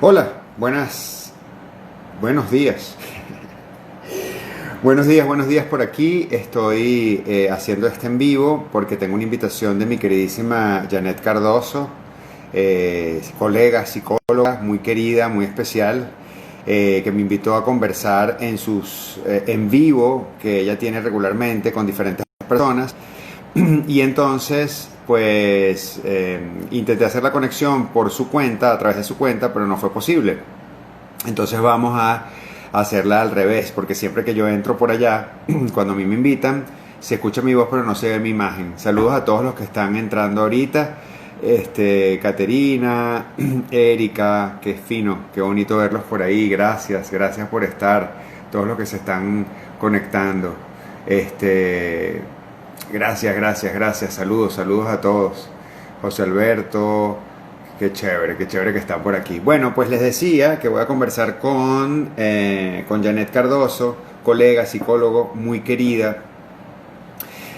Hola, buenos días. Buenos días por aquí. Estoy haciendo este en vivo porque tengo una invitación de mi queridísima Janet Cardoso, colega, psicóloga, muy querida, muy especial, que me invitó a conversar en sus en vivo que ella tiene regularmente con diferentes personas. Y entonces, pues, intenté hacer la conexión por su cuenta, a través de su cuenta, pero no fue posible. Entonces vamos a hacerla al revés, porque siempre que yo entro por allá, cuando a mí me invitan, se escucha mi voz pero no se ve mi imagen. Saludos a todos los que están entrando ahorita. Caterina, Erika, qué fino, qué bonito verlos por ahí. Gracias por estar. Todos los que se están conectando. Este, gracias. Saludos a todos. José Alberto, qué chévere que están por aquí. Bueno, pues les decía que voy a conversar con Janet Cardoso, colega, psicólogo, muy querida.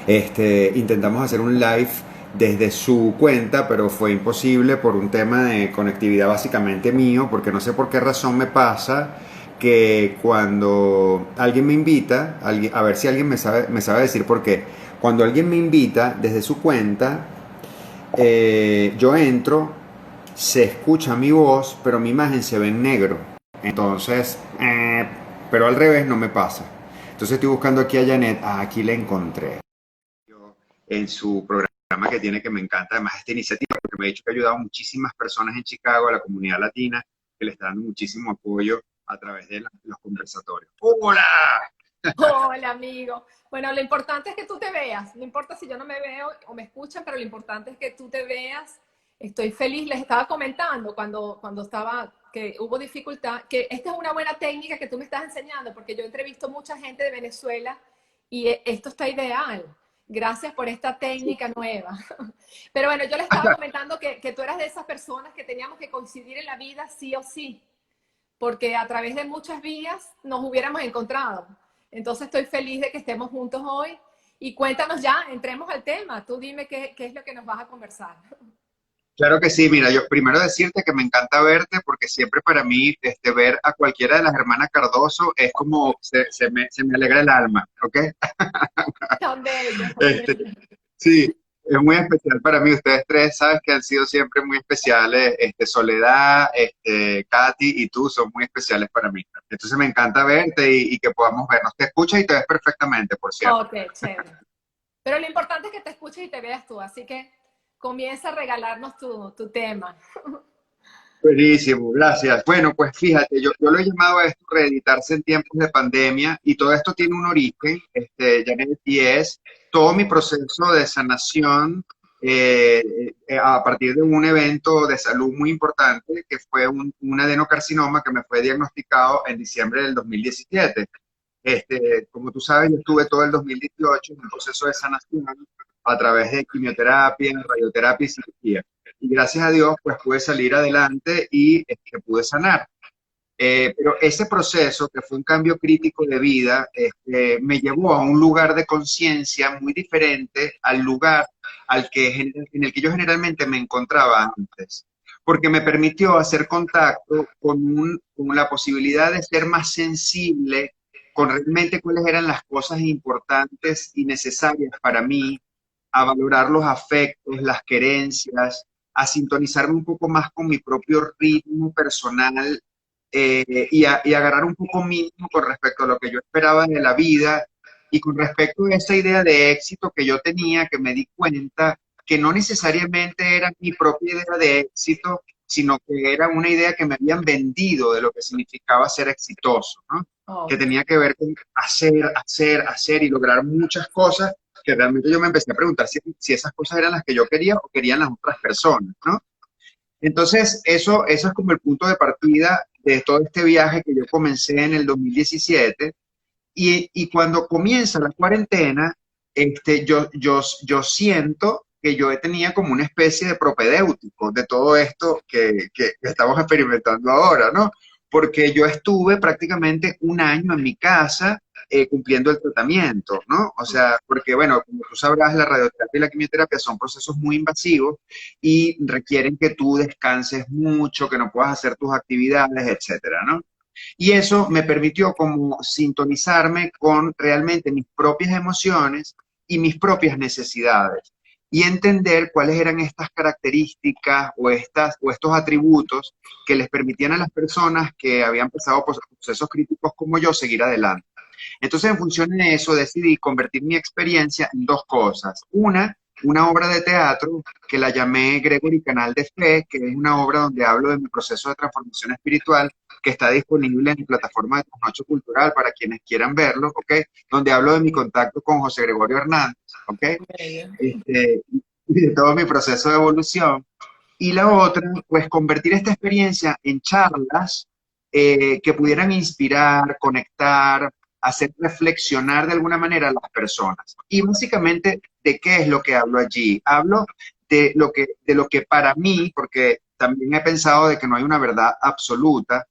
Intentamos hacer un live desde su cuenta, pero fue imposible por un tema de conectividad básicamente mío, porque no sé por qué razón me pasa que cuando alguien me invita, a ver si alguien me sabe decir por qué, cuando alguien me invita desde su cuenta, yo entro, se escucha mi voz, pero mi imagen se ve en negro. Entonces, pero al revés no me pasa. Entonces estoy buscando aquí a Janet. Aquí la encontré. En su programa que tiene, que me encanta además esta iniciativa, porque me ha dicho que ha ayudado a muchísimas personas en Chicago, a la comunidad latina, que le está dando muchísimo apoyo a través de los conversatorios. ¡Hola! Hola, amigo. Bueno, lo importante es que tú te veas. No importa si yo no me veo o me escuchan, pero lo importante es que tú te veas. Estoy feliz. Les estaba comentando cuando estaba que hubo dificultad, que esta es una buena técnica que tú me estás enseñando, porque yo entrevisto mucha gente de Venezuela y esto está ideal. Gracias por esta técnica nueva. Pero bueno, yo le estaba comentando que tú eras de esas personas que teníamos que coincidir en la vida sí o sí, porque a través de muchas vías nos hubiéramos encontrado. Entonces estoy feliz de que estemos juntos hoy y cuéntanos ya, entremos al tema. Tú dime qué es lo que nos vas a conversar. Claro que sí, mira, yo primero decirte que me encanta verte porque siempre para mí ver a cualquiera de las hermanas Cardoso es como se me alegra el alma, ¿ok? Tan bello, tan Este, bello. sí, es muy especial para mí. Ustedes tres sabes que han sido siempre muy especiales. Soledad, Katy y tú son muy especiales para mí. Entonces me encanta verte y que podamos vernos. Te escuchas y te ves perfectamente, por cierto. Ok, chévere. Pero lo importante es que te escuches y te veas tú, así que comienza a regalarnos tu tema. Buenísimo, gracias. Bueno, pues fíjate, yo lo he llamado a esto reeditarse en tiempos de pandemia y todo esto tiene un origen, Janet, y es todo mi proceso de sanación a partir de un evento de salud muy importante que fue un adenocarcinoma que me fue diagnosticado en diciembre del 2017. Como tú sabes, yo estuve todo el 2018 en un proceso de sanación a través de quimioterapia, radioterapia y cirugía. Y gracias a Dios, pues pude salir adelante y pude sanar. Pero ese proceso, que fue un cambio crítico de vida, me llevó a un lugar de conciencia muy diferente al lugar en el que yo generalmente me encontraba antes, porque me permitió hacer contacto con la posibilidad de ser más sensible con realmente cuáles eran las cosas importantes y necesarias para mí, a valorar los afectos, las querencias, a sintonizarme un poco más con mi propio ritmo personal, y agarrar un poco mínimo con respecto a lo que yo esperaba de la vida y con respecto a esa idea de éxito que yo tenía, que me di cuenta que no necesariamente era mi propia idea de éxito, sino que era una idea que me habían vendido de lo que significaba ser exitoso, ¿no? Que Ok. tenía que ver con hacer y lograr muchas cosas que realmente yo me empecé a preguntar si esas cosas eran las que yo quería o querían las otras personas, ¿no? Entonces, eso es como el punto de partida de todo este viaje que yo comencé en el 2017. Y cuando comienza la cuarentena, yo siento que yo tenía como una especie de propedéutico de todo esto que estamos experimentando ahora, ¿no? Porque yo estuve prácticamente un año en mi casa, cumpliendo el tratamiento, ¿no? O sea, porque bueno, como tú sabrás, la radioterapia y la quimioterapia son procesos muy invasivos y requieren que tú descanses mucho, que no puedas hacer tus actividades, etcétera, ¿no? Y eso me permitió como sintonizarme con realmente mis propias emociones y mis propias necesidades y entender cuáles eran estas características o estos atributos que les permitían a las personas que habían pasado por procesos críticos como yo seguir adelante. Entonces, en función de eso, decidí convertir mi experiencia en dos cosas. Una obra de teatro que la llamé Gregory Canal de Fe, que es una obra donde hablo de mi proceso de transformación espiritual, que está disponible en mi plataforma de Trasnocho Cultural para quienes quieran verlo, ¿ok? Donde hablo de mi contacto con José Gregorio Hernández, ¿ok? Y de todo mi proceso de evolución. Y la otra, pues convertir esta experiencia en charlas que pudieran inspirar, conectar, hacer reflexionar de alguna manera a las personas. Y básicamente, ¿de qué es lo que hablo allí? Hablo de lo que para mí, porque también he pensado de que no hay una verdad absoluta,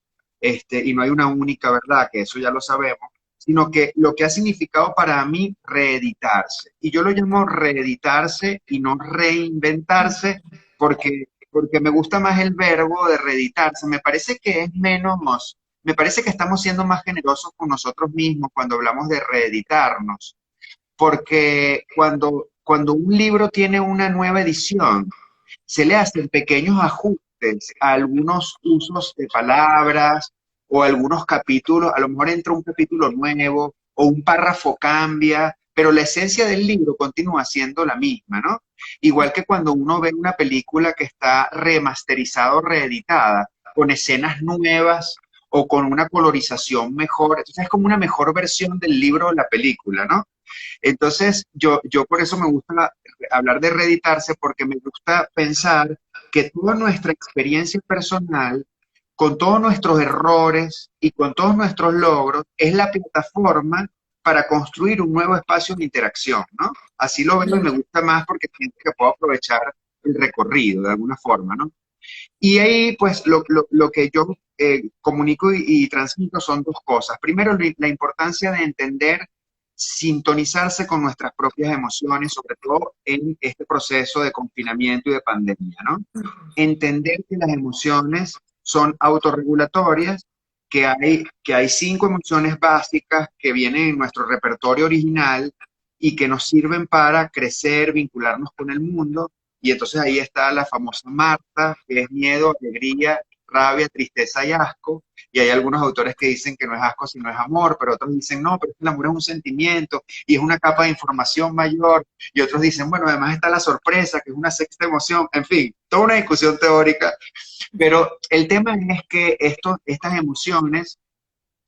y no hay una única verdad, que eso ya lo sabemos, sino que lo que ha significado para mí reeditarse. Y yo lo llamo reeditarse y no reinventarse, porque me gusta más el verbo de reeditarse. Me parece que es menos, me parece que estamos siendo más generosos con nosotros mismos cuando hablamos de reeditarnos, porque cuando un libro tiene una nueva edición, se le hacen pequeños ajustes a algunos usos de palabras o algunos capítulos, a lo mejor entra un capítulo nuevo o un párrafo cambia, pero la esencia del libro continúa siendo la misma, ¿no? Igual que cuando uno ve una película que está remasterizada o reeditada, con escenas nuevas o con una colorización mejor, entonces es como una mejor versión del libro o la película, ¿no? Entonces, yo por eso me gusta hablar de reeditarse, porque me gusta pensar que toda nuestra experiencia personal, con todos nuestros errores y con todos nuestros logros, es la plataforma para construir un nuevo espacio de interacción, ¿no? Así lo veo y me gusta más porque siento que puedo aprovechar el recorrido de alguna forma, ¿no? Y ahí, pues, lo que yo comunico y transmito son dos cosas. Primero, la importancia de entender, sintonizarse con nuestras propias emociones, sobre todo en este proceso de confinamiento y de pandemia, ¿no? Entender que las emociones son autorregulatorias, que hay 5 emociones básicas que vienen en nuestro repertorio original y que nos sirven para crecer, vincularnos con el mundo. Y entonces ahí está la famosa Marta, que es miedo, alegría, rabia, tristeza y asco. Y hay algunos autores que dicen que no es asco sino es amor, pero otros dicen no, pero es que el amor es un sentimiento y es una capa de información mayor. Y otros dicen, bueno, además está la sorpresa, que es una sexta emoción. En fin, toda una discusión teórica. Pero el tema es que estas emociones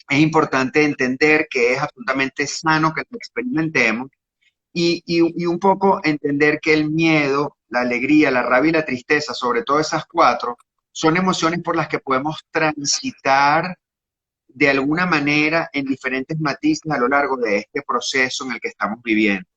es importante entender que es absolutamente sano que lo experimentemos y un poco entender que el miedo, la alegría, la rabia y la tristeza, sobre todo esas 4, son emociones por las que podemos transitar de alguna manera en diferentes matices a lo largo de este proceso en el que estamos viviendo.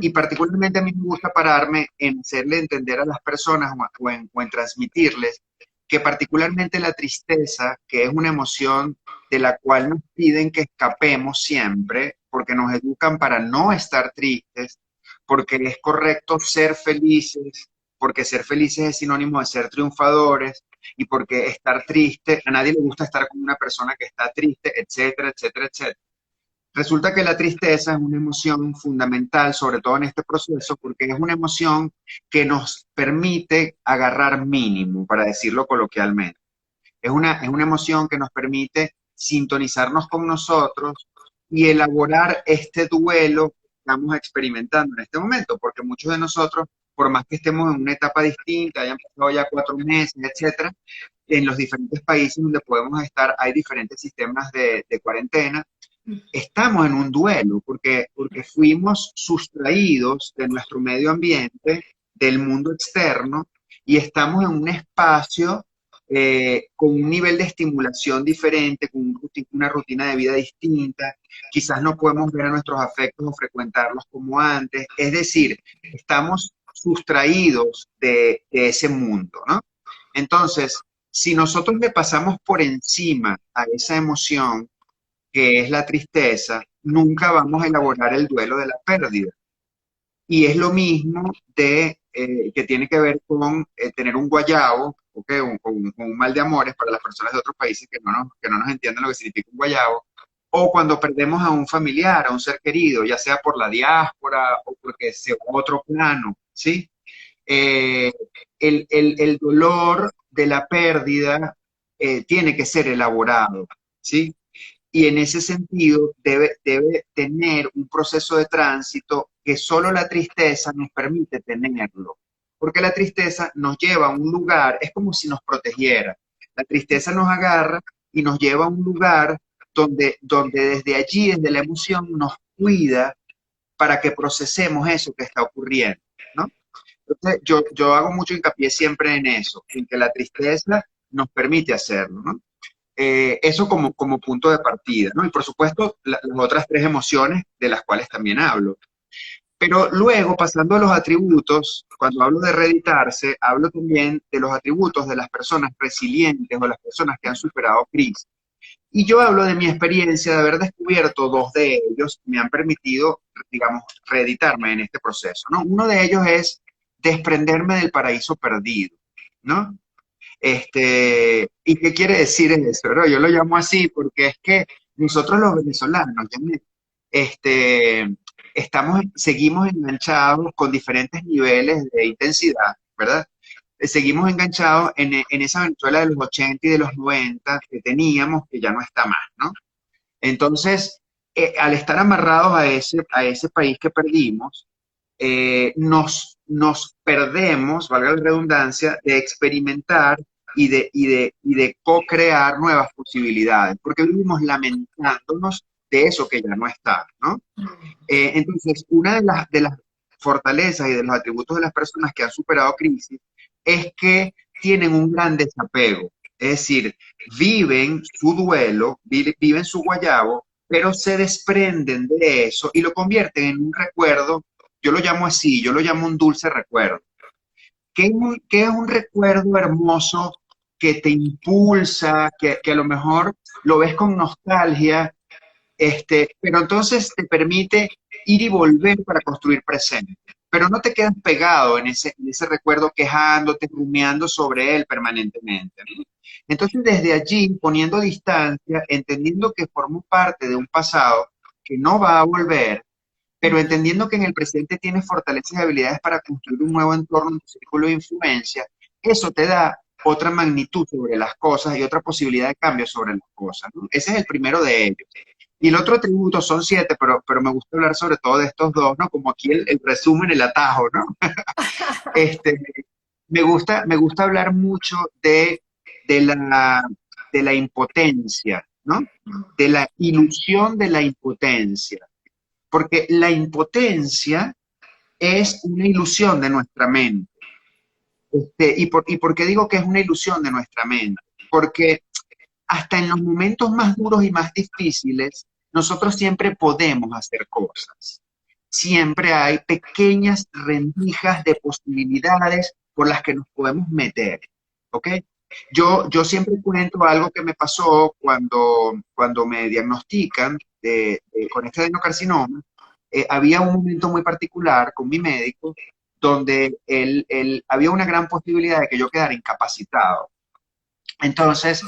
Y particularmente a mí me gusta pararme en hacerle entender a las personas o en transmitirles que particularmente la tristeza, que es una emoción de la cual nos piden que escapemos siempre, porque nos educan para no estar tristes, porque es correcto ser felices, porque ser felices es sinónimo de ser triunfadores, y porque estar triste, a nadie le gusta estar con una persona que está triste, etcétera, etcétera, etcétera. Resulta que la tristeza es una emoción fundamental, sobre todo en este proceso, porque es una emoción que nos permite agarrar mínimo, para decirlo coloquialmente. Es una emoción que nos permite sintonizarnos con nosotros y elaborar este duelo que estamos experimentando en este momento, porque muchos de nosotros, por más que estemos en una etapa distinta, hayan pasado ya 4 meses, etcétera, en los diferentes países donde podemos estar hay diferentes sistemas de cuarentena. Estamos en un duelo porque fuimos sustraídos de nuestro medio ambiente, del mundo externo, y estamos en un espacio con un nivel de estimulación diferente, con una rutina de vida distinta. Quizás no podemos ver a nuestros afectos o frecuentarlos como antes. Es decir, estamos sustraídos de ese mundo, ¿no? Entonces, si nosotros le pasamos por encima a esa emoción, que es la tristeza, nunca vamos a elaborar el duelo de la pérdida. Y es lo mismo que tiene que ver con tener un guayabo, ¿okay? Un mal de amores para las personas de otros países que no nos entienden lo que significa un guayabo, o cuando perdemos a un familiar, a un ser querido, ya sea por la diáspora o porque se va a otro plano, ¿sí? Eh, el dolor de la pérdida tiene que ser elaborado, ¿sí? Y en ese sentido debe tener un proceso de tránsito que solo la tristeza nos permite tenerlo. Porque la tristeza nos lleva a un lugar, es como si nos protegiera. La tristeza nos agarra y nos lleva a un lugar donde desde allí, desde la emoción, nos cuida para que procesemos eso que está ocurriendo, ¿no? Entonces, yo hago mucho hincapié siempre en eso, en que la tristeza nos permite hacerlo, ¿no? Eso como punto de partida, ¿no? Y por supuesto, las otras tres emociones de las cuales también hablo. Pero luego, pasando a los atributos, cuando hablo de reeditarse, hablo también de los atributos de las personas resilientes o las personas que han superado crisis. Y yo hablo de mi experiencia de haber descubierto dos de ellos que me han permitido, digamos, reeditarme en este proceso, ¿no? Uno de ellos es desprenderme del paraíso perdido, ¿no? ¿Y qué quiere decir eso? ¿No? Yo lo llamo así porque es que nosotros los venezolanos, este, seguimos enganchados con diferentes niveles de intensidad, ¿verdad? Seguimos enganchados en esa Venezuela de los 80 y de los 90 que teníamos, que ya no está más, ¿no? Entonces, al estar amarrados a ese país que perdimos, nos perdemos, valga la redundancia, de experimentar y de co-crear nuevas posibilidades, porque vivimos lamentándonos de eso que ya no está, ¿no? Entonces, una de las fortalezas y de los atributos de las personas que han superado crisis es que tienen un gran desapego, es decir, viven su duelo, viven su guayabo, pero se desprenden de eso y lo convierten en un recuerdo. Yo lo llamo así, yo lo llamo un dulce recuerdo. ¿Qué es un recuerdo hermoso que te impulsa, que a lo mejor lo ves con nostalgia, pero entonces te permite ir y volver para construir presente? Pero no te quedas pegado en ese recuerdo quejándote, rumiando sobre él permanentemente, ¿no? Entonces, desde allí, poniendo distancia, entendiendo que formó parte de un pasado que no va a volver, pero entendiendo que en el presente tienes fortalezas y habilidades para construir un nuevo entorno, un círculo de influencia, eso te da otra magnitud sobre las cosas y otra posibilidad de cambio sobre las cosas, ¿no? Ese es el primero de ellos. Y el otro atributo son 7, pero me gusta hablar sobre todo de estos dos, ¿no? Como aquí el resumen, el atajo, ¿no? Este, me gusta hablar mucho de la, de la impotencia, ¿no? De la ilusión de la impotencia. Porque la impotencia es una ilusión de nuestra mente. ¿Y por qué digo que es una ilusión de nuestra mente? Porque hasta en los momentos más duros y más difíciles, nosotros siempre podemos hacer cosas. Siempre hay pequeñas rendijas de posibilidades por las que nos podemos meter, ¿ok? Yo siempre cuento algo que me pasó cuando me diagnostican con este adenocarcinoma. Había un momento muy particular con mi médico donde había una gran posibilidad de que yo quedara incapacitado. Entonces,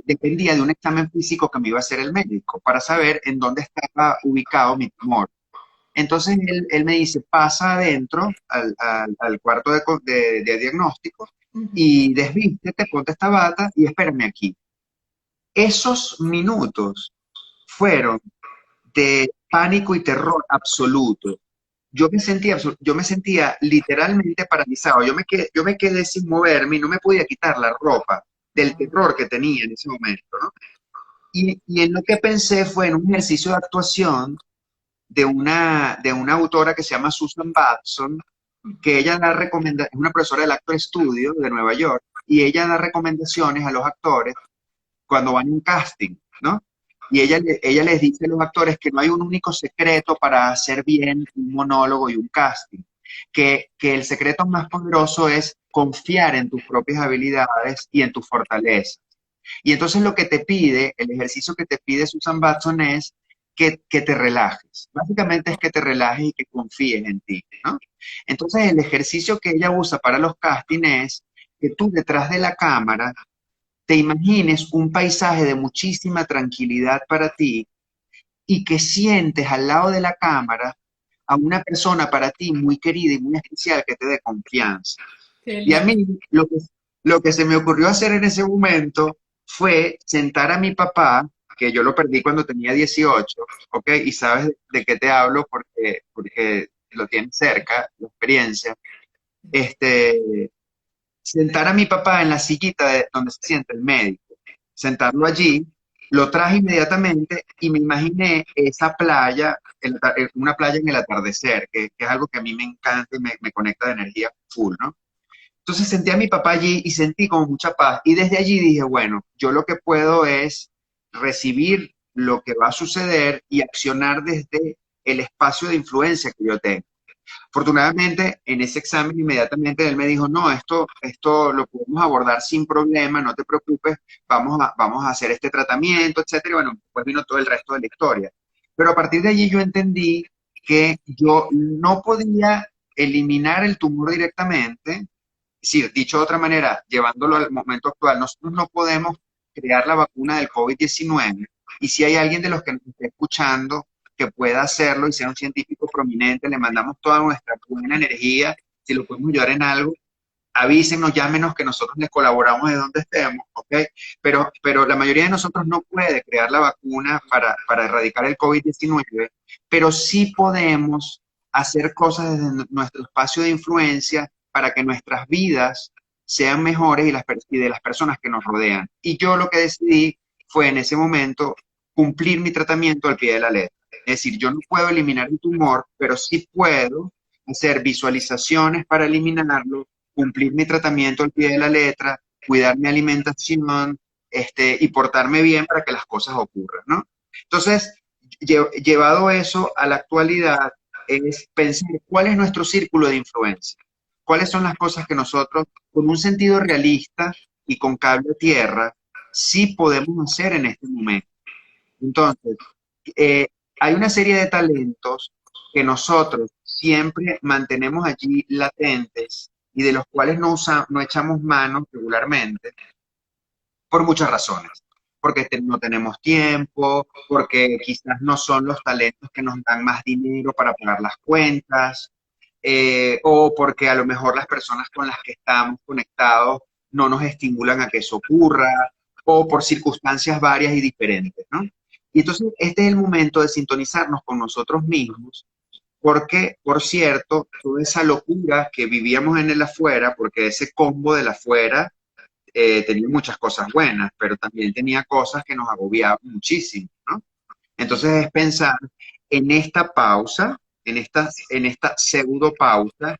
dependía de un examen físico que me iba a hacer el médico para saber en dónde estaba ubicado mi tumor. Entonces, él me dice, pasa adentro al cuarto de diagnóstico y desvístete, ponte esta bata y espérame aquí. Esos minutos fueron de pánico y terror absoluto. Yo me sentía literalmente paralizado. Yo me quedé sin moverme y no me podía quitar la ropa del terror que tenía en ese momento, ¿no? Y en lo que pensé fue en un ejercicio de actuación de una autora que se llama Susan Batson, que ella es una profesora del Actor Studio de Nueva York, y ella da recomendaciones a los actores cuando van a un casting, ¿no? Y ella les dice a los actores que no hay un único secreto para hacer bien un monólogo y un casting, que el secreto más poderoso es confiar en tus propias habilidades y en tus fortalezas. Y entonces lo que te pide, el ejercicio que te pide Susan Batson es que te relajes. Básicamente es que te relajes y que confíes en ti, ¿no? Entonces el ejercicio que ella usa para los castings es que tú detrás de la cámara te imagines un paisaje de muchísima tranquilidad para ti y que sientes al lado de la cámara a una persona para ti muy querida y muy especial que te dé confianza. Qué Y a lindo. mí lo que se me ocurrió hacer en ese momento fue sentar a mi papá, que yo lo perdí cuando tenía 18, ¿ok? Y sabes de qué te hablo porque lo tienes cerca, la experiencia. Este, sentar a mi papá en la sillita donde se sienta el médico, sentarlo allí, lo traje inmediatamente y me imaginé esa playa, una playa en el atardecer, que es algo que a mí me encanta y me conecta de energía full, ¿no? Entonces sentí a mi papá allí y sentí como mucha paz. Y desde allí dije, bueno, yo lo que puedo es recibir lo que va a suceder y accionar desde el espacio de influencia que yo tengo. Afortunadamente, en ese examen inmediatamente él me dijo, no, esto lo podemos abordar sin problema, no te preocupes, vamos a hacer este tratamiento, etcétera. Y bueno, después vino todo el resto de la historia. Pero a partir de allí yo entendí que yo no podía eliminar el tumor directamente. Sí, dicho de otra manera, llevándolo al momento actual, nosotros no podemos crear la vacuna del COVID-19 y si hay alguien de los que nos esté escuchando que pueda hacerlo y sea un científico prominente, le mandamos toda nuestra buena energía, si lo podemos ayudar en algo, avísenos, llámenos que nosotros les colaboramos de donde estemos, ¿ok? Pero la mayoría de nosotros no puede crear la vacuna para erradicar el COVID-19, pero sí podemos hacer cosas desde nuestro espacio de influencia para que nuestras vidas sean mejores y de las personas que nos rodean. Y yo lo que decidí fue en ese momento cumplir mi tratamiento al pie de la letra. Es decir, yo no puedo eliminar el tumor, pero sí puedo hacer visualizaciones para eliminarlo, cumplir mi tratamiento al pie de la letra, cuidar mi alimentación, y portarme bien para que las cosas ocurran, ¿no? Entonces, llevado eso a la actualidad, es pensar cuál es nuestro círculo de influencia, cuáles son las cosas que nosotros, con un sentido realista y con cable a tierra, sí podemos hacer en este momento. Entonces, eh, hay una serie de talentos que nosotros siempre mantenemos allí latentes y de los cuales no echamos manos regularmente por muchas razones. Porque no tenemos tiempo, porque quizás no son los talentos que nos dan más dinero para pagar las cuentas, o porque a lo mejor las personas con las que estamos conectados no nos estimulan a que eso ocurra, o por circunstancias varias y diferentes, ¿no? Y entonces este es el momento de sintonizarnos con nosotros mismos, porque, por cierto, toda esa locura que vivíamos en el afuera, porque ese combo del afuera tenía muchas cosas buenas, pero también tenía cosas que nos agobiaban muchísimo, ¿no? Entonces es pensar en esta pausa, en esta pseudo pausa,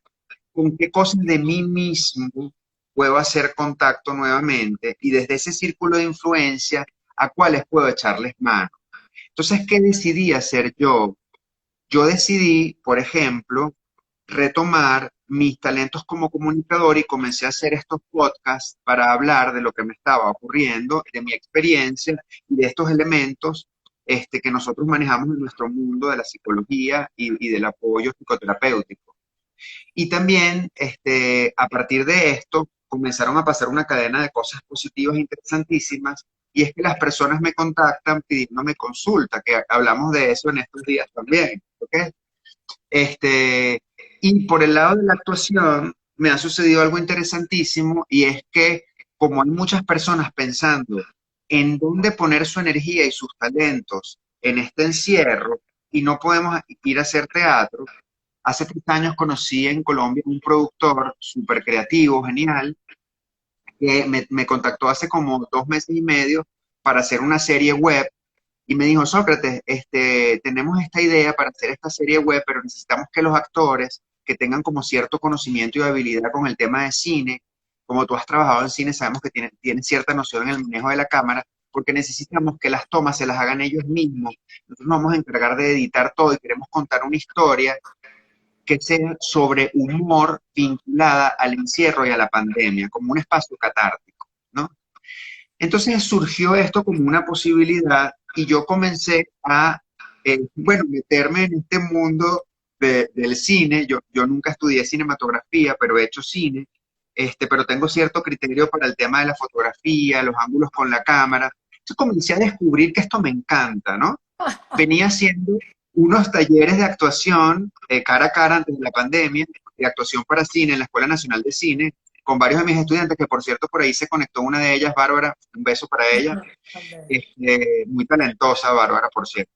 con qué cosas de mí mismo puedo hacer contacto nuevamente y desde ese círculo de influencia a cuáles puedo echarles mano. Entonces, ¿qué decidí hacer yo? Yo decidí, por ejemplo, retomar mis talentos como comunicador y comencé a hacer estos podcasts para hablar de lo que me estaba ocurriendo, de mi experiencia y de estos elementos que nosotros manejamos en nuestro mundo de la psicología y del apoyo psicoterapéutico. Y también, a partir de esto, comenzaron a pasar una cadena de cosas positivas e interesantísimas, y es que las personas me contactan pidiéndome consulta, que hablamos de eso en estos días también, ¿ok? Este, y por el lado de la actuación, me ha sucedido algo interesantísimo, y es que como hay muchas personas pensando en dónde poner su energía y sus talentos en este encierro, y no podemos ir a hacer teatro. Hace 3 años conocí en Colombia un productor súper creativo, genial, que me contactó hace como 2 meses y medio para hacer una serie web y me dijo, Sócrates, tenemos esta idea para hacer esta serie web, pero necesitamos que los actores que tengan como cierto conocimiento y habilidad con el tema de cine, como tú has trabajado en cine, sabemos que tienes cierta noción en el manejo de la cámara, porque necesitamos que las tomas se las hagan ellos mismos. Nosotros nos vamos a encargar de editar todo y queremos contar una historia que sea sobre humor vinculada al encierro y a la pandemia, como un espacio catártico, ¿no? Entonces surgió esto como una posibilidad y yo comencé a bueno, meterme en este mundo del cine. Yo nunca estudié cinematografía, pero he hecho cine, pero tengo cierto criterio para el tema de la fotografía, los ángulos con la cámara. Entonces comencé a descubrir que esto me encanta, ¿no? Venía haciendo unos talleres de actuación cara a cara antes de la pandemia, de actuación para cine en la Escuela Nacional de Cine, con varios de mis estudiantes, que por cierto por ahí se conectó una de ellas, Bárbara, un beso para ella, muy talentosa, Bárbara, por cierto.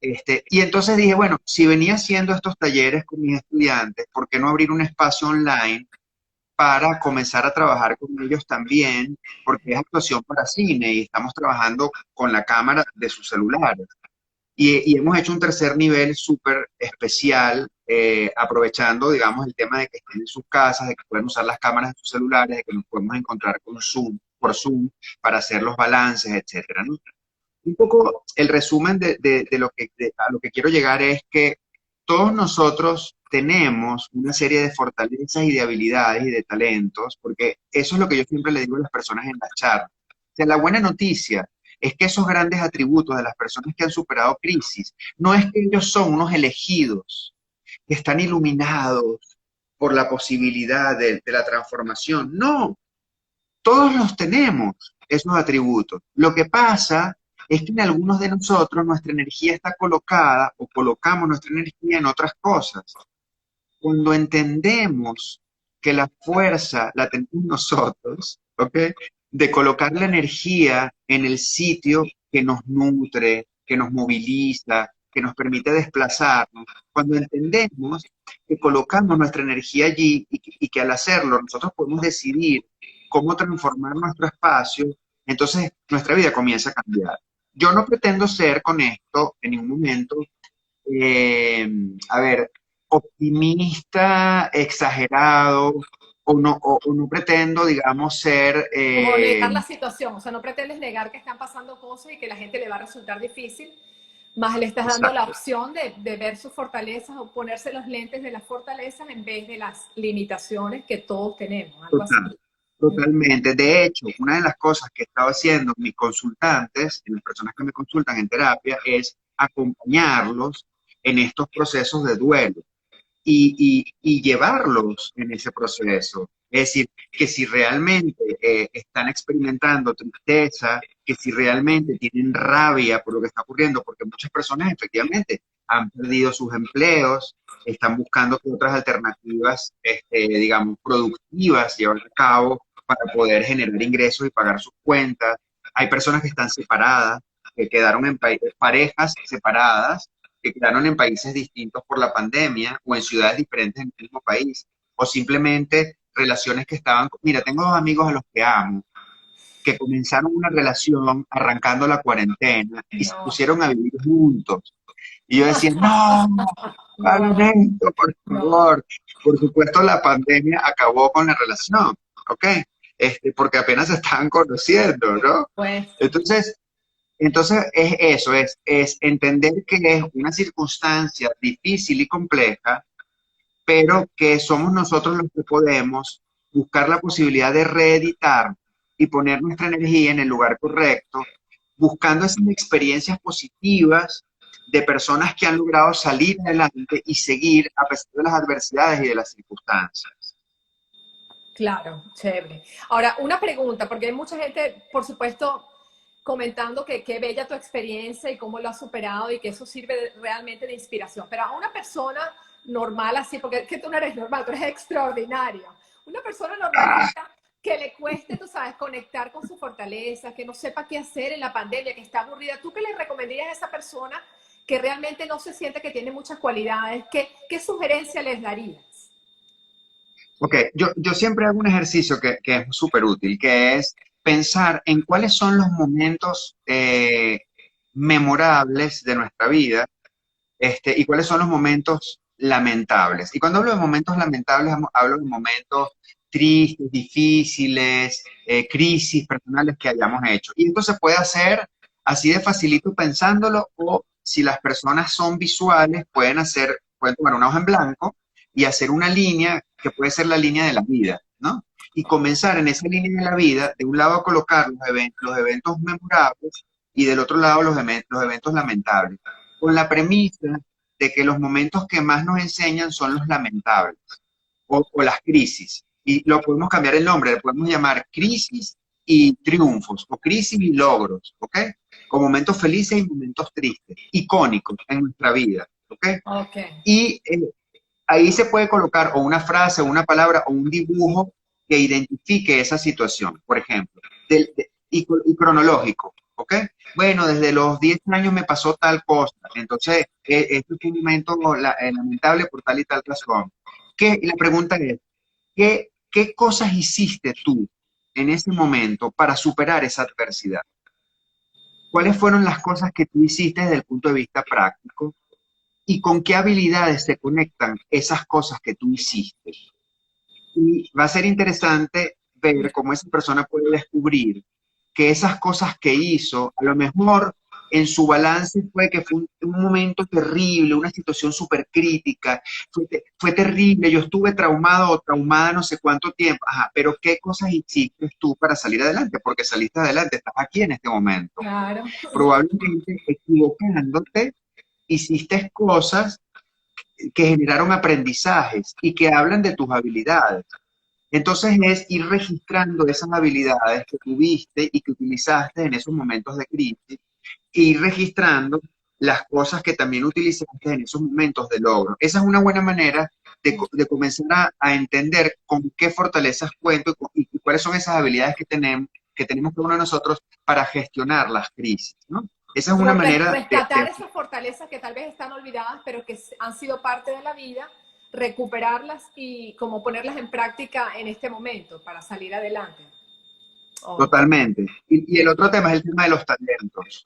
Y entonces dije, bueno, si venía haciendo estos talleres con mis estudiantes, ¿por qué no abrir un espacio online para comenzar a trabajar con ellos también? Porque es actuación para cine y estamos trabajando con la cámara de sus celulares. Y hemos hecho un tercer nivel súper especial, aprovechando, digamos, el tema de que estén en sus casas, de que pueden usar las cámaras de sus celulares, de que nos podemos encontrar con Zoom, por Zoom para hacer los balances, etcétera, ¿no? Un poco el resumen de lo que, a lo que quiero llegar es que todos nosotros tenemos una serie de fortalezas y de habilidades y de talentos, porque eso es lo que yo siempre le digo a las personas en las charlas. O sea, la buena noticia es que esos grandes atributos de las personas que han superado crisis, no es que ellos son unos elegidos, que están iluminados por la posibilidad de la transformación. No, todos los tenemos, esos atributos. Lo que pasa es que en algunos de nosotros nuestra energía está colocada o colocamos nuestra energía en otras cosas. Cuando entendemos que la fuerza la tenemos nosotros, ¿ok? De colocar la energía en el sitio que nos nutre, que nos moviliza, que nos permite desplazarnos. Cuando entendemos que colocamos nuestra energía allí y que al hacerlo nosotros podemos decidir cómo transformar nuestro espacio, entonces nuestra vida comienza a cambiar. Yo no pretendo ser con esto en ningún momento, eh, a ver, optimista, exagerado, o no pretendo, digamos, ser... Como negar la situación, o sea, no pretendes negar que están pasando cosas y que la gente le va a resultar difícil, más le estás dando la exacto, opción de ver sus fortalezas o ponerse los lentes de las fortalezas en vez de las limitaciones que todos tenemos, algo así. total, totalmente. De hecho, una de las cosas que estaba haciendo mis consultantes, las personas que me consultan en terapia, es acompañarlos en estos procesos de duelo y llevarlos en ese proceso. Es decir, que si realmente están experimentando tristeza, que si realmente tienen rabia por lo que está ocurriendo, porque muchas personas efectivamente han perdido sus empleos, están buscando otras alternativas, digamos, productivas llevar a cabo para poder generar ingresos y pagar sus cuentas. Hay personas que están separadas, que quedaron en parejas separadas, que quedaron en países distintos por la pandemia o en ciudades diferentes en el mismo país, o simplemente relaciones que estaban... Mira, tengo dos amigos a los que amo, que comenzaron una relación arrancando la cuarentena y se No, pusieron a vivir juntos. Y yo decía, no, hagan no, esto, por no, favor. Por supuesto, la pandemia acabó con la relación, ¿ok? Porque apenas se estaban conociendo, ¿no? pues Entonces, entonces es eso, es entender que es una circunstancia difícil y compleja, pero que somos nosotros los que podemos buscar la posibilidad de reeditar y poner nuestra energía en el lugar correcto, buscando esas experiencias positivas de personas que han logrado salir adelante y seguir a pesar de las adversidades y de las circunstancias. claro, chévere. Ahora, una pregunta, porque hay mucha gente, por supuesto, comentando que qué bella tu experiencia y cómo lo has superado y que eso sirve realmente de inspiración. Pero a una persona normal así, porque es que tú no eres normal, tú eres extraordinaria. Una persona Ah, normalita que le cueste, tú sabes, conectar con su fortaleza, que no sepa qué hacer en la pandemia, que está aburrida, ¿tú qué le recomendarías a esa persona que realmente no se siente que tiene muchas cualidades? ¿Qué sugerencia les darías? ok, yo siempre hago un ejercicio que es súper útil, que es pensar en cuáles son los momentos memorables de nuestra vida, y cuáles son los momentos lamentables. Y cuando hablo de momentos lamentables, hablo de momentos tristes, difíciles, crisis personales que hayamos hecho. Y esto se puede hacer así de facilito pensándolo, o si las personas son visuales, pueden tomar una hoja en blanco y hacer una línea que puede ser la línea de la vida, ¿no? Y comenzar en esa línea de la vida, de un lado a colocar los eventos memorables y del otro lado los eventos lamentables. con la premisa de que los momentos que más nos enseñan son los lamentables o las crisis. Y lo podemos cambiar el nombre, le podemos llamar crisis y triunfos, o crisis y logros, ¿ok? O momentos felices y momentos tristes, icónicos en nuestra vida, ¿ok? Ok. Y ahí se puede colocar o una frase, o una palabra, o un dibujo que identifique esa situación, por ejemplo, y cronológico, ¿ok? Bueno, desde los 10 años me pasó tal cosa, entonces este fue un momento lamentable por tal y tal razón. Y la pregunta es, ¿qué cosas hiciste tú en ese momento para superar esa adversidad? ¿Cuáles fueron las cosas que tú hiciste desde el punto de vista práctico? ¿Y con qué habilidades se conectan esas cosas que tú hiciste? Y va a ser interesante ver cómo esa persona puede descubrir que esas cosas que hizo, a lo mejor en su balance fue que fue un momento terrible, una situación súper crítica, fue terrible, yo estuve traumado o traumada no sé cuánto tiempo, ajá, pero ¿qué cosas hiciste tú para salir adelante? Porque saliste adelante, estás aquí en este momento. Claro. Probablemente equivocándote, hiciste cosas que generaron aprendizajes y que hablan de tus habilidades. Entonces es ir registrando esas habilidades que tuviste y que utilizaste en esos momentos de crisis, e ir registrando las cosas que también utilizaste en esos momentos de logro. Esa es una buena manera de comenzar a entender con qué fortalezas cuento y cuáles son esas habilidades que tenemos cada uno de nosotros para gestionar las crisis, ¿no? Esa es una Como manera rescatar esas fortalezas que tal vez están olvidadas, pero que han sido parte de la vida, recuperarlas y como ponerlas en práctica en este momento para salir adelante. Ok, totalmente. Y el otro tema es el tema de los talentos.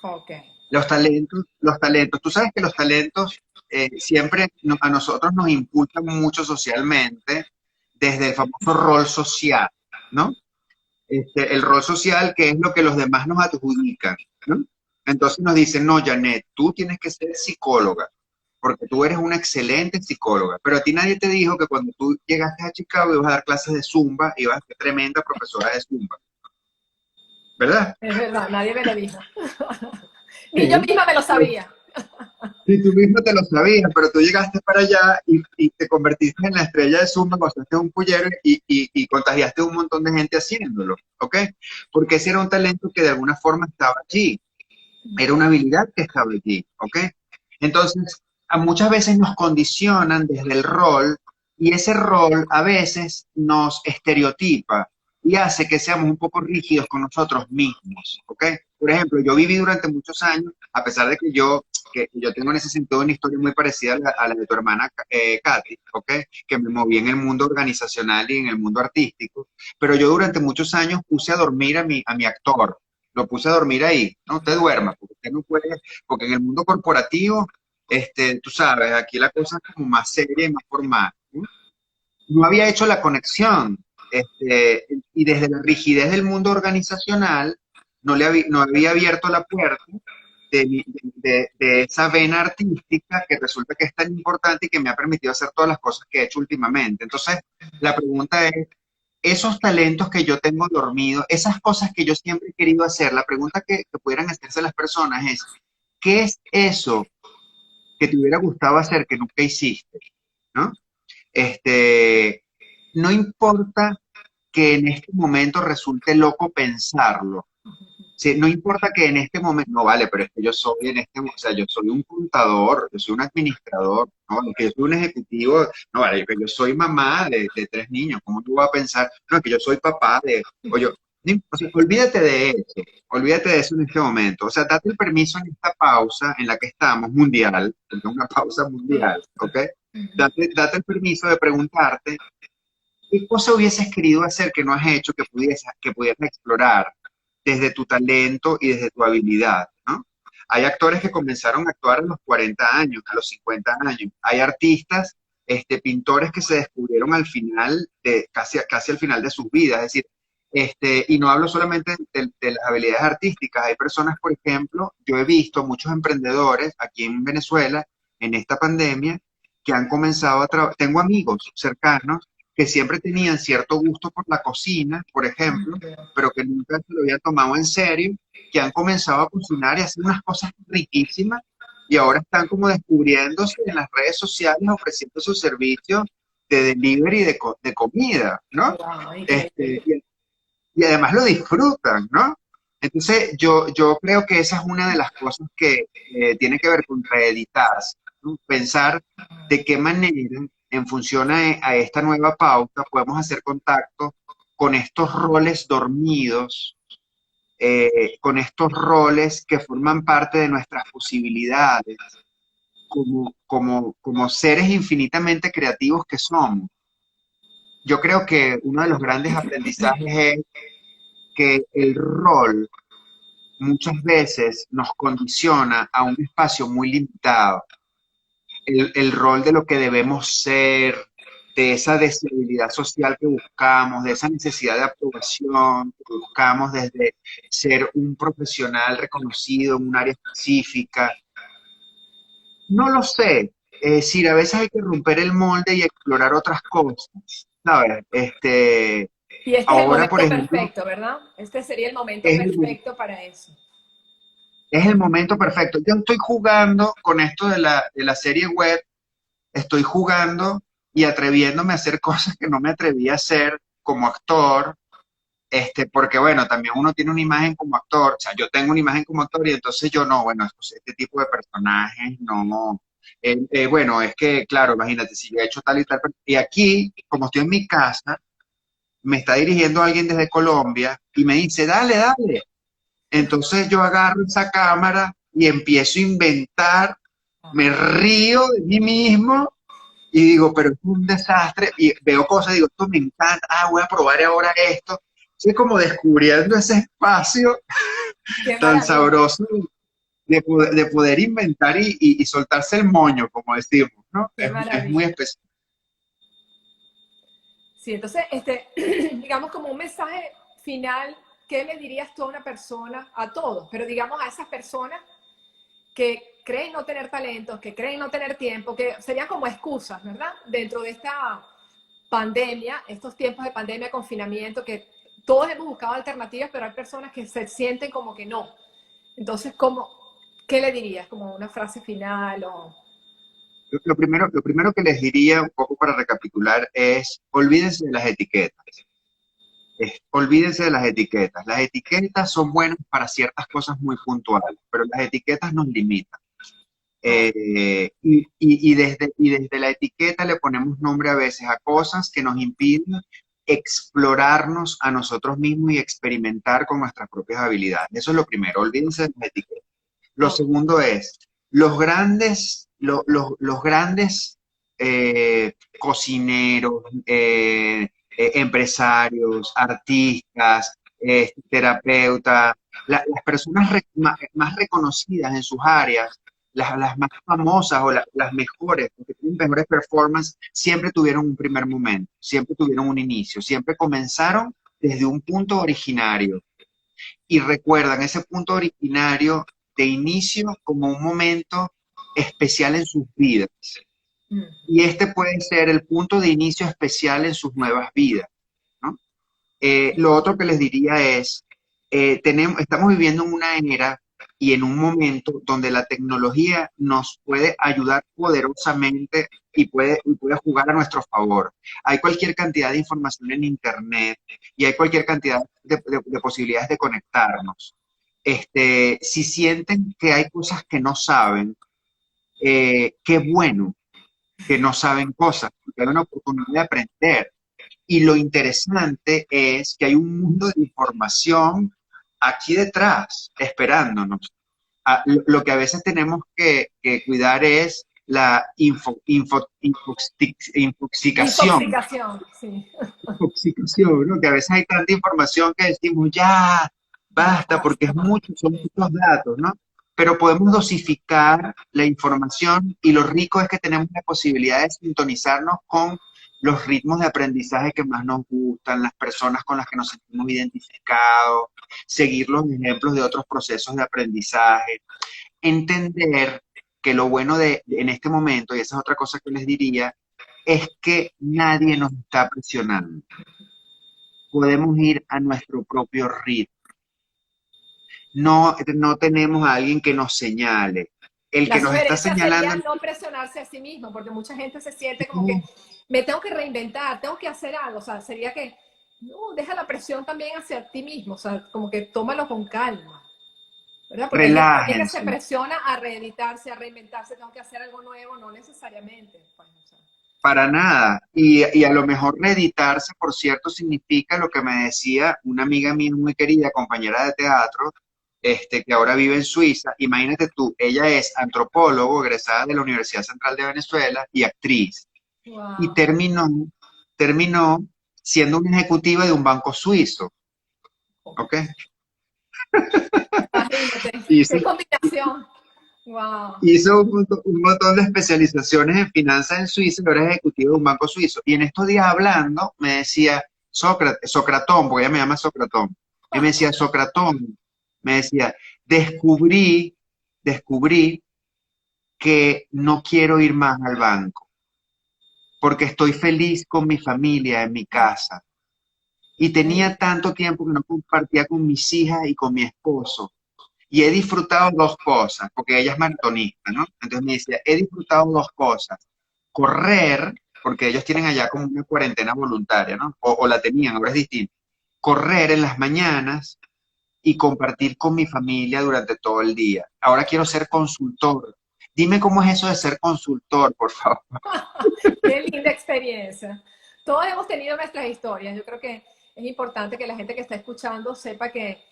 ok. Los talentos. Tú sabes que los talentos siempre a nosotros nos impulsan mucho socialmente desde el famoso rol social, ¿no? El rol social que es lo que los demás nos adjudican, ¿no? Entonces nos dicen, no, Janet, tú tienes que ser psicóloga, porque tú eres una excelente psicóloga, pero a ti nadie te dijo que cuando tú llegaste a Chicago ibas a dar clases de Zumba, ibas a ser tremenda profesora de Zumba, ¿verdad? Es verdad, nadie me lo dijo. Ni yo Sí. misma me lo sabía. Sí, tú mismo te lo sabías, pero tú llegaste para allá y te convertiste en la estrella de Zumba, pasaste un pullero y contagiaste a un montón de gente haciéndolo, ¿ok? Porque ese era un talento que de alguna forma estaba allí, era una habilidad que estaba allí, ¿ok? Entonces, muchas veces nos condicionan desde el rol y ese rol a veces nos estereotipa y hace que seamos un poco rígidos con nosotros mismos, ¿ok? Por ejemplo, yo viví durante muchos años, a pesar de que yo tengo en ese sentido una historia muy parecida a la de tu hermana Katy, ¿ok? Que me moví en el mundo organizacional y en el mundo artístico, pero yo durante muchos años puse a dormir a mi actor, lo puse a dormir ahí, no, usted duerma, porque usted no puede, porque en el mundo corporativo, tú sabes, aquí la cosa es como más seria y más formal, ¿no? No había hecho la conexión, y desde la rigidez del mundo organizacional, no había abierto la puerta de esa vena artística que resulta que es tan importante y que me ha permitido hacer todas las cosas que he hecho últimamente. Entonces, la pregunta es, esos talentos que yo tengo dormidos, esas cosas que yo siempre he querido hacer, la pregunta que pudieran hacerse las personas es, ¿qué es eso que te hubiera gustado hacer que nunca hiciste? ¿No? Este, no importa que en este momento resulte loco pensarlo. Sí, no importa que en este momento, no vale, pero es que yo soy o sea, yo soy un contador, yo soy un administrador, no, es que yo soy un ejecutivo, no vale, que yo soy mamá de 3 niños, ¿cómo tú vas a pensar? No, es que yo soy papá o sea, olvídate de eso en este momento, o sea, date el permiso en esta pausa en la que estamos, mundial, porque es una pausa mundial, ¿ok? Date el permiso de preguntarte, ¿qué cosa hubieses querido hacer que no has hecho que pudieras explorar desde tu talento y desde tu habilidad, ¿no? Hay actores que comenzaron a actuar a los 40 años, a los 50 años. Hay artistas, pintores que se descubrieron al final, casi al final de sus vidas. Es decir, y no hablo solamente de las habilidades artísticas. Hay personas, por ejemplo, yo he visto muchos emprendedores aquí en Venezuela, en esta pandemia, que han comenzado a trabajar. Tengo amigos cercanos que siempre tenían cierto gusto por la cocina, por ejemplo, pero que nunca se lo habían tomado en serio, que han comenzado a cocinar y hacer unas cosas riquísimas y ahora están como descubriéndose en las redes sociales ofreciendo sus servicios de delivery de comida, ¿no? Wow, Este, increíble. y además lo disfrutan, ¿no? Entonces, yo creo que esa es una de las cosas que tiene que ver con reeditarse, ¿no? Pensar de qué manera, en función a esta nueva pauta, podemos hacer contacto con estos roles dormidos, con estos roles que forman parte de nuestras posibilidades como seres infinitamente creativos que somos. Yo creo que uno de los grandes aprendizajes es que el rol muchas veces nos condiciona a un espacio muy limitado. El rol de lo que debemos ser, de esa deseabilidad social que buscamos, de esa necesidad de aprobación que buscamos desde ser un profesional reconocido en un área específica. No lo sé. Es decir, a veces hay que romper el molde y explorar otras cosas, ¿sabes? Y este es el Ahora, por momento ejemplo, perfecto, ¿verdad? Este sería el momento es el, perfecto para eso. es el momento perfecto. Yo estoy jugando con esto de la serie web, estoy jugando y atreviéndome a hacer cosas que no me atreví a hacer como actor, porque bueno, también uno tiene una imagen como actor, o sea, yo tengo una imagen como actor y entonces yo no, bueno, este tipo de personajes no. Bueno, es que, claro, imagínate, si yo he hecho tal y tal, y aquí, como estoy en mi casa, me está dirigiendo alguien desde Colombia y me dice, dale, dale. Entonces yo agarro esa cámara y empiezo a inventar, me río de mí mismo y digo, pero es un desastre. Y veo cosas, digo, esto me encanta, voy a probar ahora esto. Estoy como descubriendo ese espacio Qué tan maravilla, sabroso de poder inventar y soltarse el moño, como decimos, ¿no? qué Es muy maravilla. especial. Sí, entonces, digamos como un mensaje final, ¿qué le dirías tú a una persona, a todos, pero digamos a esas personas que creen no tener talentos, que creen no tener tiempo, que serían como excusas, ¿verdad? Dentro de esta pandemia, estos tiempos de pandemia, confinamiento, que todos hemos buscado alternativas, pero hay personas que se sienten como que no. Entonces, ¿qué le dirías? Como una frase final o... Lo primero que les diría, un poco para recapitular, es olvídense de las etiquetas. Olvídense de las etiquetas. Las etiquetas son buenas para ciertas cosas muy puntuales, pero las etiquetas nos limitan. Y desde la etiqueta le ponemos nombre a veces a cosas que nos impiden explorarnos a nosotros mismos y experimentar con nuestras propias habilidades. Eso es lo primero, olvídense de las etiquetas. Lo Oh, segundo es, los grandes cocineros, empresarios, artistas, terapeutas, las personas más reconocidas en sus áreas, las más famosas o las mejores, porque tienen mejores performances, siempre tuvieron un primer momento, siempre tuvieron un inicio, siempre comenzaron desde un punto originario y recuerdan ese punto originario de inicio como un momento especial en sus vidas. mm, Y este puede ser el punto de inicio especial en sus nuevas vidas, ¿no? Lo otro que les diría es, estamos viviendo en una era y en un momento donde la tecnología nos puede ayudar poderosamente y puede jugar a nuestro favor. Hay cualquier cantidad de información en Internet y hay cualquier cantidad de posibilidades de conectarnos. Si sienten que hay cosas que no saben, qué bueno que no saben cosas, porque hay una oportunidad de aprender. Y lo interesante es que hay un mundo de información aquí detrás, esperándonos. Lo que a veces tenemos que cuidar es la infoxicación, intoxicación, sí. ¿no? Que a veces hay tanta información que decimos, ya, basta, porque es mucho, son muchos datos, ¿no? Pero podemos dosificar la información y lo rico es que tenemos la posibilidad de sintonizarnos con los ritmos de aprendizaje que más nos gustan, las personas con las que nos sentimos identificados, seguir los ejemplos de otros procesos de aprendizaje, entender que lo bueno en este momento, y esa es otra cosa que les diría, es que nadie nos está presionando. Podemos ir a nuestro propio ritmo. No, no tenemos a alguien que nos señale. el La que nos está sugerencia sería señalando, no presionarse a sí mismo, porque mucha gente se siente como que me tengo que reinventar, tengo que hacer algo. O sea, sería que no, deja la presión también hacia ti mismo, o sea, como que tómalo con calma, ¿verdad? Porque hay gente también que se relájense. presiona a reeditarse, a reinventarse, tengo que hacer algo nuevo, no necesariamente. Pues, o sea, Para nada. Y a lo mejor reeditarse, por cierto, significa lo que me decía una amiga mía muy querida, compañera de teatro, que ahora vive en Suiza. Imagínate tú, ella es antropólogo, egresada de la Universidad Central de Venezuela y actriz. Y wow, terminó siendo una ejecutiva de un banco suizo, ¿ok? imagínate, Hizo, qué combinación. Wow. hizo un montón de especializaciones en finanzas en Suiza y ahora es ejecutivo de un banco suizo. Y en estos días hablando me decía, Socratón, porque ella me llama Socratón, y me decía, Socratón, me decía, descubrí que no quiero ir más al banco, porque estoy feliz con mi familia en mi casa. Y Qué tenía tanto tiempo que no compartía con mis hijas y con mi esposo. Y he disfrutado dos cosas, porque ella es maratonista, ¿no? Entonces me decía, he disfrutado dos cosas. Correr, porque ellos tienen allá como una cuarentena voluntaria, ¿no? O la tenían, ahora es distinto. Correr en las mañanas y compartir con mi familia durante todo el día. Ahora quiero ser consultor. Dime cómo es eso de ser consultor, por favor. Qué linda experiencia. Todos hemos tenido nuestras historias. Yo creo que es importante que la gente que está escuchando sepa que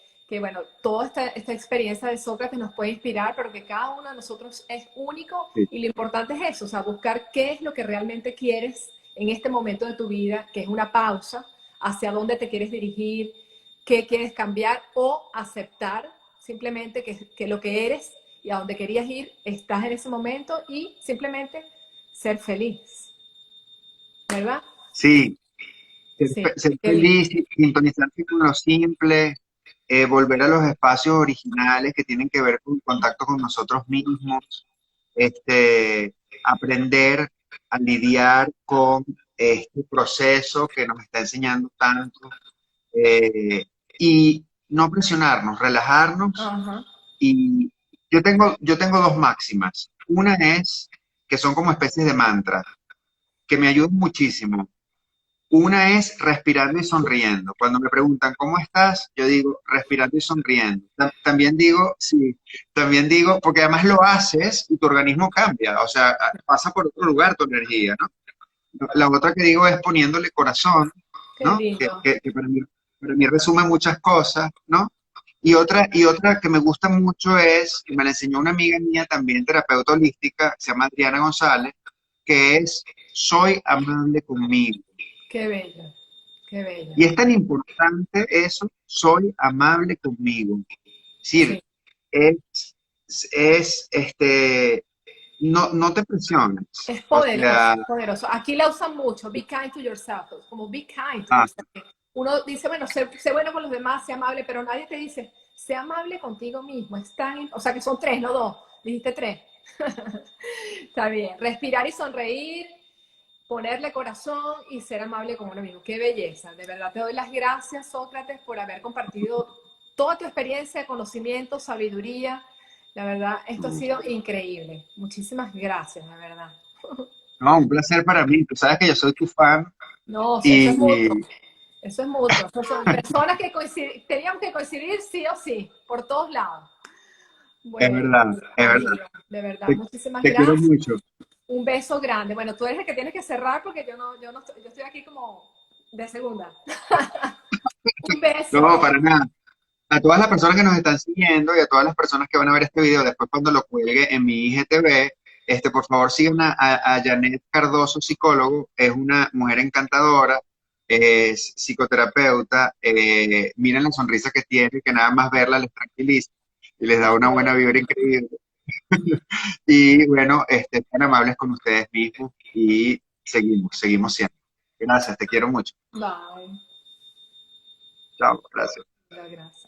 bueno, toda esta experiencia de Sócrates nos puede inspirar, pero que cada uno de nosotros es único Sí, y lo importante es eso, o sea, buscar qué es lo que realmente quieres en este momento de tu vida, que es una pausa, hacia dónde te quieres dirigir, qué quieres cambiar o aceptar simplemente que lo que eres y a donde querías ir, estás en ese momento y simplemente ser feliz, ¿verdad? sí, Sí, ser qué lindo. feliz, sintonizarse con lo simple, volver a los espacios originales que tienen que ver con el contacto con nosotros mismos, aprender a lidiar con este proceso que nos está enseñando tanto, eh, y no presionarnos, relajarnos. Ajá. Y yo tengo dos máximas. Una es que son como especies de mantras, que me ayudan muchísimo. Una es respirando y sonriendo. Cuando me preguntan, ¿cómo estás? Yo digo, respirando y sonriendo. También digo, sí, también digo, porque además lo haces y tu organismo cambia, o sea, pasa por otro lugar tu energía, ¿no? La otra que digo es poniéndole corazón, Qué ¿no? Que, lindo. que, que para mí resume muchas cosas, ¿no? Y otra que me gusta mucho es, que me la enseñó una amiga mía también, terapeuta holística, se llama Adriana González, que es, soy amable conmigo. Qué bello. Qué bello. Y es tan importante eso, soy amable conmigo. Es decir, Sí, no te presiones. es O poderoso, sea, es poderoso. Aquí la usan mucho, be kind to yourself, como be kind to ah, yourself. Uno dice, bueno, sé bueno con los demás, sé amable, pero nadie te dice, sé amable contigo mismo. Es tan, o sea, que son tres, no dos. Dijiste tres. Está bien. Respirar y sonreír, ponerle corazón y ser amable con uno mismo. Qué belleza. De verdad te doy las gracias, Sócrates, por haber compartido toda tu experiencia, conocimiento, sabiduría. La verdad, esto ha sido increíble. Muchísimas gracias, la verdad. no, un placer para mí. Tú sabes que yo soy tu fan No, si eso es mutuo. y Eso es mutuo. Eso son personas que tenían que coincidir sí o sí, por todos lados. es Bueno, verdad, es verdad. amigo, de verdad, Te, muchísimas te quiero gracias. mucho. Un beso grande. Bueno, tú eres el que tienes que cerrar porque yo estoy aquí como de segunda. Un beso. No, para nada. A todas las personas que nos están siguiendo y a todas las personas que van a ver este video después cuando lo cuelgue en mi IGTV, por favor sigan a Janet Cardoso, psicólogo. Es una mujer encantadora, es psicoterapeuta. Miren la sonrisa que tiene, que nada más verla les tranquiliza y les da una buena vibra increíble. Y bueno, sean amables con ustedes mismos y seguimos siendo. Gracias, te quiero mucho. Bye. Chao, gracias. Gracias.